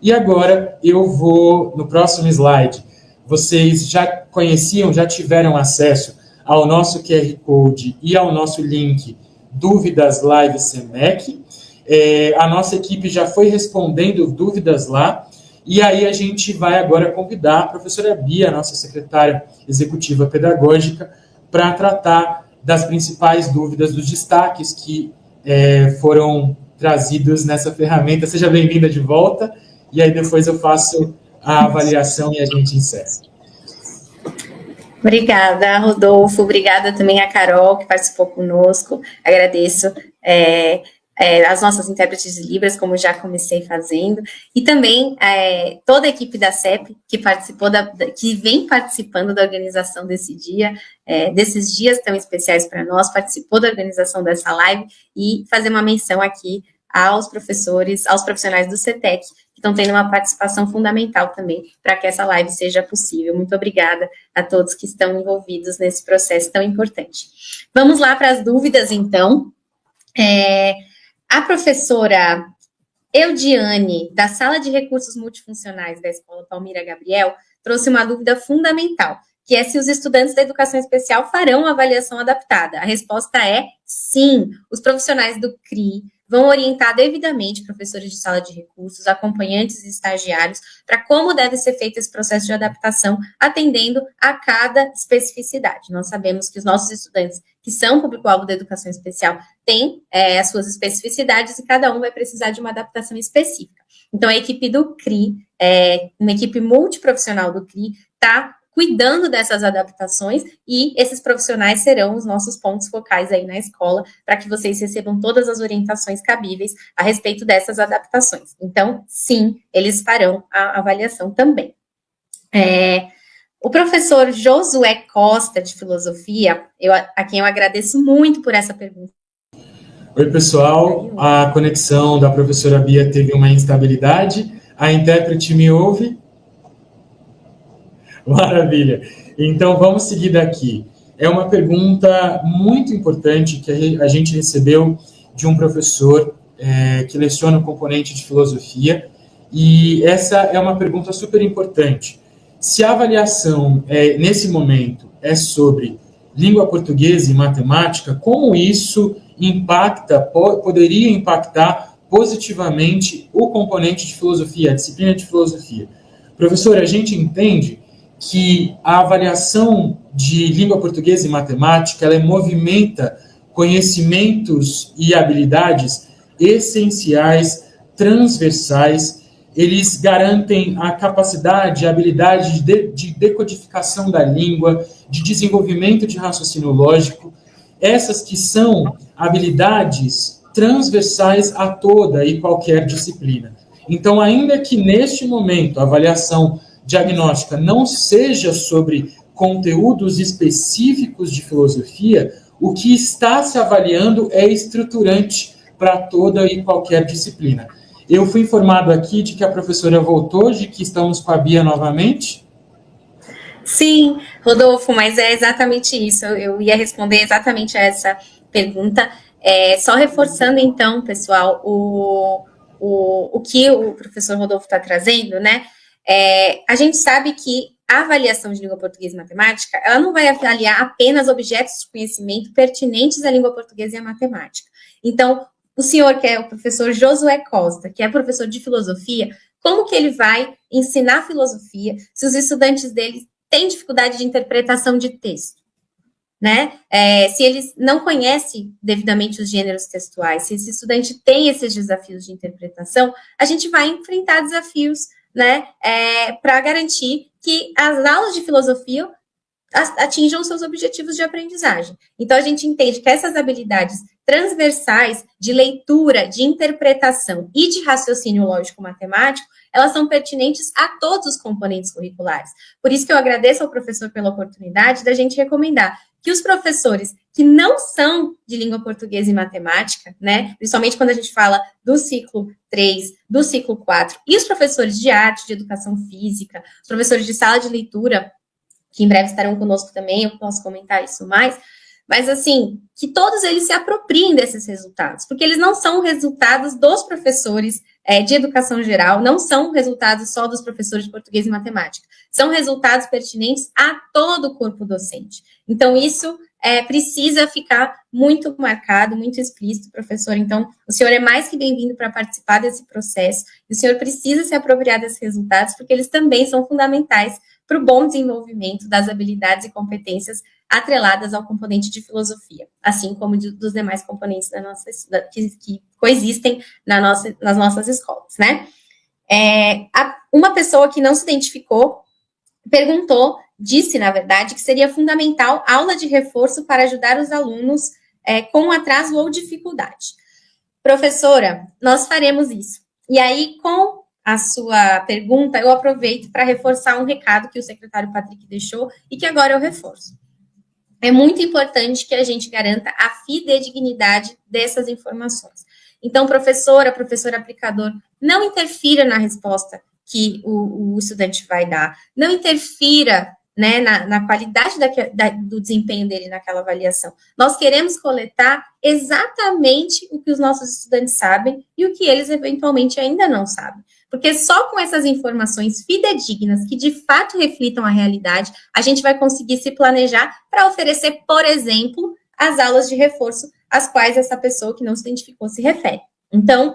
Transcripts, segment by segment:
E agora eu vou, no próximo slide, vocês já conheciam, já tiveram acesso ao nosso QR Code e ao nosso link Dúvidas Live SEMEC. A nossa equipe já foi respondendo dúvidas lá, e aí a gente vai agora convidar a professora Bia, nossa secretária executiva pedagógica, para tratar das principais dúvidas, dos destaques que foram trazidos nessa ferramenta. Seja bem-vinda de volta, e aí depois eu faço a avaliação e a gente encerra. Obrigada, Rodolfo. Obrigada também a Carol, que participou conosco. Agradeço as nossas intérpretes de Libras, como já comecei fazendo, e também toda a equipe da CEP, que participou, que vem participando da organização desse dia, desses dias tão especiais para nós, participou da organização dessa live, e fazer uma menção aqui aos professores, aos profissionais do CETEC, que estão tendo uma participação fundamental também para que essa live seja possível. Muito obrigada a todos que estão envolvidos nesse processo tão importante. Vamos lá para as dúvidas, então. A professora Eudiane, da Sala de Recursos Multifuncionais da Escola Palmira Gabriel, trouxe uma dúvida fundamental, que é se os estudantes da educação especial farão avaliação adaptada. A resposta é sim. Os profissionais do CRI vão orientar devidamente professores de sala de recursos, acompanhantes e estagiários para como deve ser feito esse processo de adaptação, atendendo a cada especificidade. Nós sabemos que os nossos estudantes, que são público-alvo da educação especial, têm as suas especificidades e cada um vai precisar de uma adaptação específica. Então, a equipe do CRI, uma equipe multiprofissional do CRI, está cuidando dessas adaptações, e esses profissionais serão os nossos pontos focais aí na escola, para que vocês recebam todas as orientações cabíveis a respeito dessas adaptações. Então, sim, eles farão a avaliação também. O professor Josué Costa, de Filosofia, a quem eu agradeço muito por essa pergunta. Oi, pessoal, a conexão da professora Bia teve uma instabilidade, a intérprete me ouve? Maravilha. Então, vamos seguir daqui. É uma pergunta muito importante que a gente recebeu de um professor que leciona o componente de filosofia, e essa é uma pergunta super importante. Se a avaliação, nesse momento, é sobre língua portuguesa e matemática, como isso poderia impactar positivamente o componente de filosofia, a disciplina de filosofia? Professor, a gente entende que a avaliação de língua portuguesa e matemática, ela movimenta conhecimentos e habilidades essenciais, transversais, eles garantem a capacidade, a habilidade de decodificação da língua, de desenvolvimento de raciocínio lógico, essas que são habilidades transversais a toda e qualquer disciplina. Então, ainda que neste momento a avaliação diagnóstica não seja sobre conteúdos específicos de filosofia, o que está se avaliando é estruturante para toda e qualquer disciplina. Eu fui informado aqui de que a professora voltou, de que estamos com a Bia novamente. Sim, Rodolfo, mas é exatamente isso. Eu ia responder exatamente a essa pergunta. Só reforçando, então, pessoal, o que o professor Rodolfo está trazendo, né? A gente sabe que a avaliação de língua portuguesa e matemática, ela não vai avaliar apenas objetos de conhecimento pertinentes à língua portuguesa e à matemática. Então, o senhor, que é o professor Josué Costa, que é professor de filosofia, como que ele vai ensinar filosofia se os estudantes dele têm dificuldade de interpretação de texto? Né? Se eles não conhecem devidamente os gêneros textuais, se esse estudante tem esses desafios de interpretação, a gente vai enfrentar desafios, né, para garantir que as aulas de filosofia atinjam seus objetivos de aprendizagem. Então, a gente entende que essas habilidades transversais de leitura, de interpretação e de raciocínio lógico-matemático, elas são pertinentes a todos os componentes curriculares. Por isso que eu agradeço ao professor pela oportunidade da gente recomendar que os professores que não são de língua portuguesa e matemática, né, principalmente quando a gente fala do ciclo 3, do ciclo 4, e os professores de arte, de educação física, os professores de sala de leitura, que em breve estarão conosco também, eu posso comentar isso mais, mas assim, que todos eles se apropriem desses resultados, porque eles não são resultados dos professores de educação geral, não são resultados só dos professores de português e matemática, são resultados pertinentes a todo o corpo docente. Então, isso precisa ficar muito marcado, muito explícito, professor. Então, o senhor é mais que bem-vindo para participar desse processo, e o senhor precisa se apropriar desses resultados, porque eles também são fundamentais para o bom desenvolvimento das habilidades e competências atreladas ao componente de filosofia, assim como dos demais componentes da nossa, que coexistem nas nossas escolas, né? Uma pessoa que não se identificou disse, na verdade, que seria fundamental aula de reforço para ajudar os alunos com atraso ou dificuldade. Professora, nós faremos isso. E aí, com a sua pergunta, eu aproveito para reforçar um recado que o secretário Patrick deixou e que agora eu reforço. É muito importante que a gente garanta a fidedignidade dessas informações. Então, professor aplicador, não interfira na resposta que o estudante vai dar, não interfira, né, na qualidade do desempenho dele naquela avaliação. Nós queremos coletar exatamente o que os nossos estudantes sabem e o que eles eventualmente ainda não sabem. Porque só com essas informações fidedignas, que de fato reflitam a realidade, a gente vai conseguir se planejar para oferecer, por exemplo, as aulas de reforço às quais essa pessoa que não se identificou se refere. Então,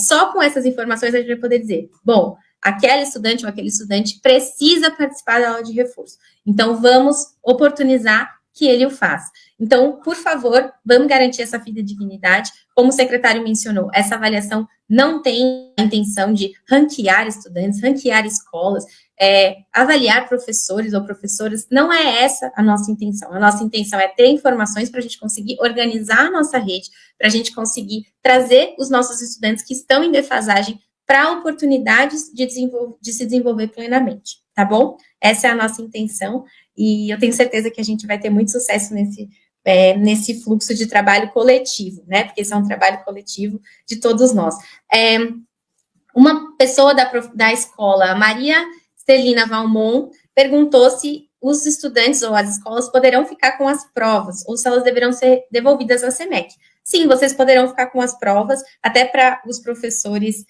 só com essas informações a gente vai poder dizer, bom, aquele estudante ou aquele estudante precisa participar da aula de reforço. Então, vamos oportunizar que ele o faça. Então, por favor, vamos garantir essa fidedignidade. Como o secretário mencionou, essa avaliação não tem a intenção de ranquear estudantes, ranquear escolas, avaliar professores ou professoras, não é essa a nossa intenção. A nossa intenção é ter informações para a gente conseguir organizar a nossa rede, para a gente conseguir trazer os nossos estudantes que estão em defasagem para oportunidades de se desenvolver plenamente, tá bom? Essa é a nossa intenção, e eu tenho certeza que a gente vai ter muito sucesso nesse fluxo de trabalho coletivo, né? Porque esse é um trabalho coletivo de todos nós. Uma pessoa da escola, Maria Celina Valmont, perguntou se os estudantes ou as escolas poderão ficar com as provas, ou se elas deverão ser devolvidas à SEMEC. Sim, vocês poderão ficar com as provas, até para os professores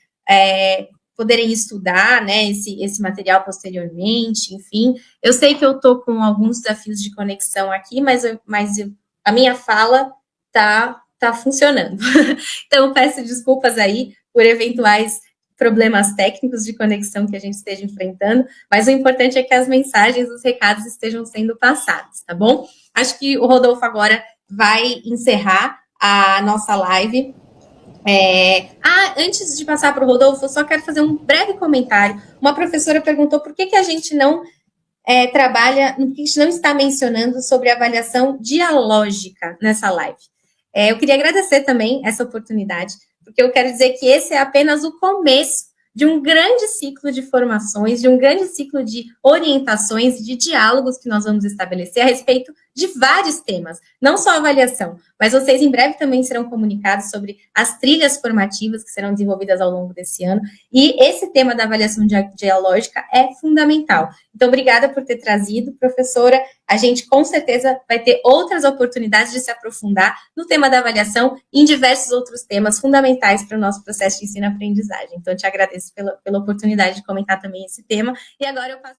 poderem estudar, né, esse material posteriormente, enfim. Eu sei que eu estou com alguns desafios de conexão aqui, mas a minha fala tá funcionando. Então, eu peço desculpas aí por eventuais problemas técnicos de conexão que a gente esteja enfrentando, mas o importante é que as mensagens, os recados estejam sendo passados, tá bom? Acho que o Rodolfo agora vai encerrar a nossa live. Antes de passar para o Rodolfo, eu só quero fazer um breve comentário. Uma professora perguntou por que a gente não trabalha, por que a gente não está mencionando sobre avaliação dialógica nessa live. Eu queria agradecer também essa oportunidade, porque eu quero dizer que esse é apenas o começo de um grande ciclo de formações, de um grande ciclo de orientações, de diálogos que nós vamos estabelecer a respeito de vários temas, não só avaliação, mas vocês em breve também serão comunicados sobre as trilhas formativas que serão desenvolvidas ao longo desse ano, e esse tema da avaliação dialógica é fundamental. Então, obrigada por ter trazido, professora. A gente, com certeza, vai ter outras oportunidades de se aprofundar no tema da avaliação e em diversos outros temas fundamentais para o nosso processo de ensino-aprendizagem. Então, eu te agradeço pela oportunidade de comentar também esse tema. E agora eu passo